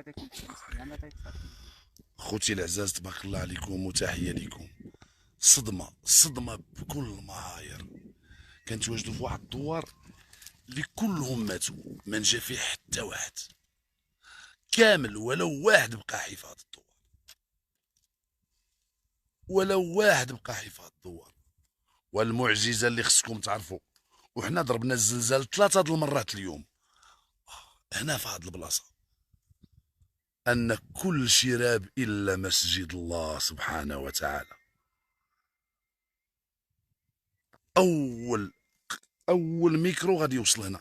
وهذاك زعما تيتصرف. خوتي العزاز تبارك الله عليكم وتحيه لكم. صدمه بكل المعايير. كنتواجدوا في واحد الدوار اللي كلهم ماتوا، ما نجا فيه حتى واحد كامل، ولو واحد بقى حي في هذا الدوار، ولو واحد بقى حي في هذا الدوار. والمعجزه اللي خصكم تعرفوا، وحنا ضربنا الزلزال 3 المرات اليوم هنا في هذه البلاصه، ان كل شي راب الا مسجد الله سبحانه وتعالى. اول ميكرو غادي يوصل هنا.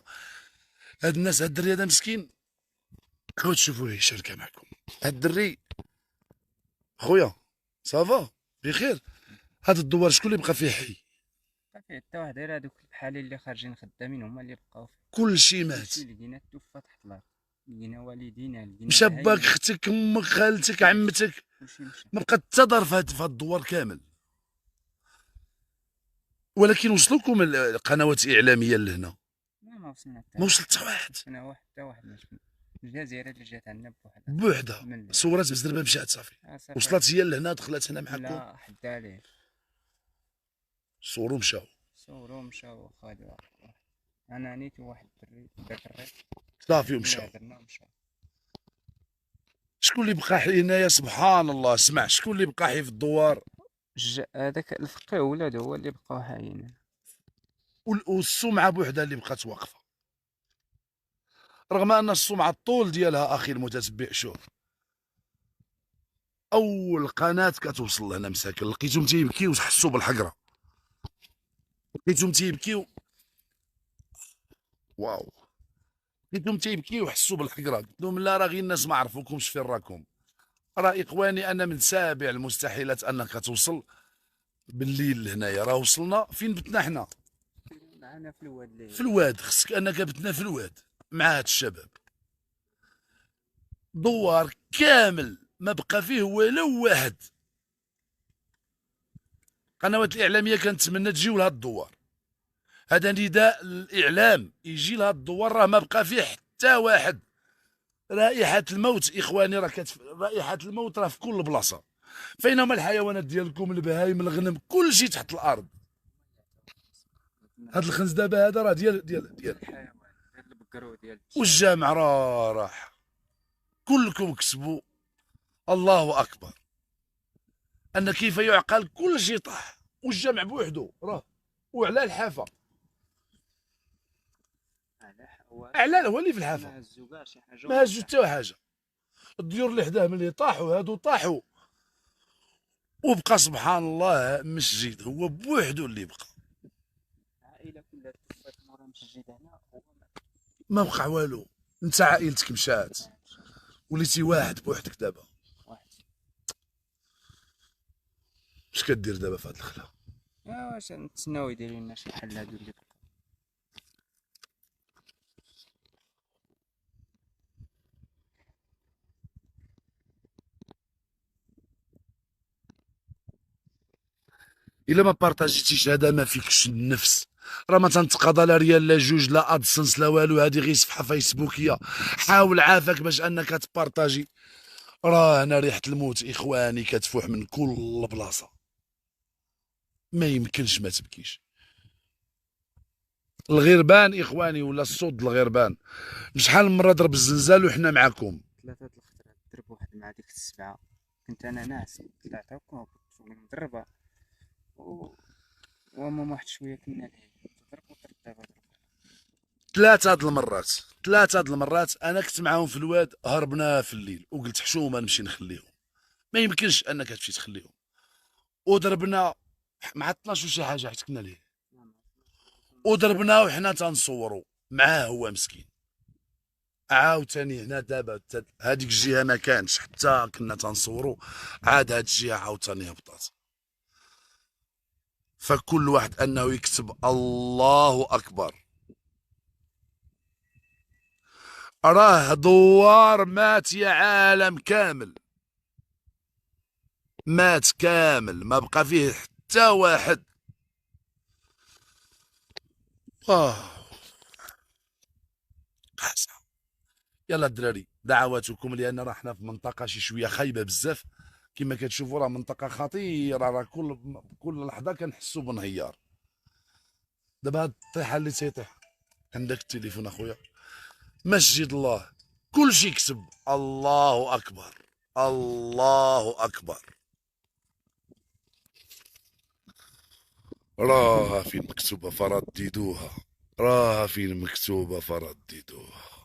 هاد الناس، هاد الدري هذا مسكين، كون تشوفوا ليه شركه معكم. هاد الدري خويا صافا بخير. هاد الدوار شكون اللي بقى فيه حي؟ ما فيه حتى واحد، غير هادوك بحالي اللي خارجين خدامين هما اللي بقاو فيه. كل شي مات. كلشي لقينا توفى تحت الارض، لقينا والدينا، لقينا مشى باك، العايلة، اختك، امك، خالتك، عمتك، كلشي مشى. ما بقى حتى دار في هاد الدوار كامل. ولكن وصلوكم القنوات الاعلاميه لهنا؟ ما وصلنا حتى ما واحد. وصل حتى واحد. شفنا واحد حتى واحد ما شفنا. الجزيرة اللي جات عندنا بوحدها بوحدها من الليل. صورات بزربه مشات صافي. صافي. وصلت هي لهنا، دخلت هنا معكم، لا حدا ليه، صوروا مشاو. صورو مشاو وخادو واحد. انا نيت وواحد الدري داك الريق صافي اللي ومشاو. هدرنا ومشاو. شكون اللي بقى حي هنايا؟ سبحان الله. اسمع، شكون اللي بقى حي في الدوار؟ هذاك الفقيه ولادو هو اللي بقاو حايين. والسمعه بوحدها اللي بقات واقفه، رغم ان السمعه الطول ديالها اخي المتتبع. شوف، اول قناه كتوصل لهنا مساكن لقيتهم تيبكيو وحسوا بالحقره، لقيتهم تيبكيو، واو، لقيتهم تيبكيو وحسوا بالحقره. قلت لهم لا، راه غير الناس ما عرفوكمش فين راكم. راه اخواني انا من سابع المستحيلات انك توصل بالليل لهنايا. راه وصلنا فين بتنا حنا؟ معنا في الواد اللي في الواد. خصك انك بتنا في الواد مع هاد الشباب. دوار كامل ما بقى فيه ولو واحد. القنوات الاعلاميه كنتمنى تجيو لهاد الدوار. هذا نداء الاعلام يجي لهاد الدوار، راه ما بقى فيه حتى واحد. رائحه الموت اخواني، راه رائحه الموت راه في كل بلاصه. فينما الحيوانات ديالكم، البهايم، الغنم، كل شيء تحت الارض. هاد الخنز دابا هذا راه ديال الحيوان، ديال البقرو ديال والجامع راه راح. كلكم كسبوا. الله اكبر. ان كيف يعقل كل شيء طاح والجمع بوحده راه. وعلى الحافه، على هو اللي في الحافه ما هزو كاع شي حاجه، ما هزو حتى حاجه. الديور اللي حداه ملي طاحوا هادو طاحوا، وبقى سبحان الله مسجد هو بوحده اللي بقى. العائله كلها توفات مورا مسجد هنا، هو ما بقى والو. انت عائلتك مشات، وليتي واحد بوحدك دابا. واحد. اش كدير دابا في هاد الخلا؟ واش نتسناو يدير لنا شي حل هادو اللي بقاو. الا ما بارطاجيتيش هذا ما فيكش النفس. راه ما تنتقاضى لا ريال لا جوج لا ادسنس لا والو، هذه غير صفحه فيسبوكيه. حاول عافاك باش انك تبارطاجي. راه هنا ريحه الموت اخواني كتفوح من كل بلاصه. ما يمكنش ما تبكيش. الغربان اخواني، ولا الصوت الغربان. شحال من مره ضرب الزلزال وحنا معاكم. 3 الخطرات ضرب واحد مع ديك السبعه، كنت انا ناعس طلعت هكا وكنت فوق المضربه وهما واحد شويه كنا لهيه ضرب وطرد دابا ضرب. 3 المرات انا كنت معاهم في الواد، هربنا في الليل وقلت حشومه نمشي نخليهم. ما يمكنش انك تمشي تخليهم. وضربنا مع 12 وشي حاجه حيت كنا ليه. وضربنا وحنا تنصوروا معاه هو مسكين. عاوتاني هنا دابا هذيك الجهه ما كانش حتى كنا تنصوروا، عاد هاد الجهه عاوتاني هبطات. فكل واحد انه يكتب الله اكبر. راه دوار مات يا عالم كامل، مات كامل ما بقى فيه حتى واحد. قاسة. يلا الدراري دعواتكم، لان راه حنا في منطقه شي شويه خايبه بزاف. كما كتشوفوا راه منطقه خطيره، راه كل لحظه كنحسوا بانهيار. دابا هاد الطيحه اللي تيطيح، عندك التليفون اخويا، مسجد الله كل شيء كسب. الله اكبر، الله اكبر. راها فين مكتوبه فرددوها، راها فين مكتوبه فرددوها.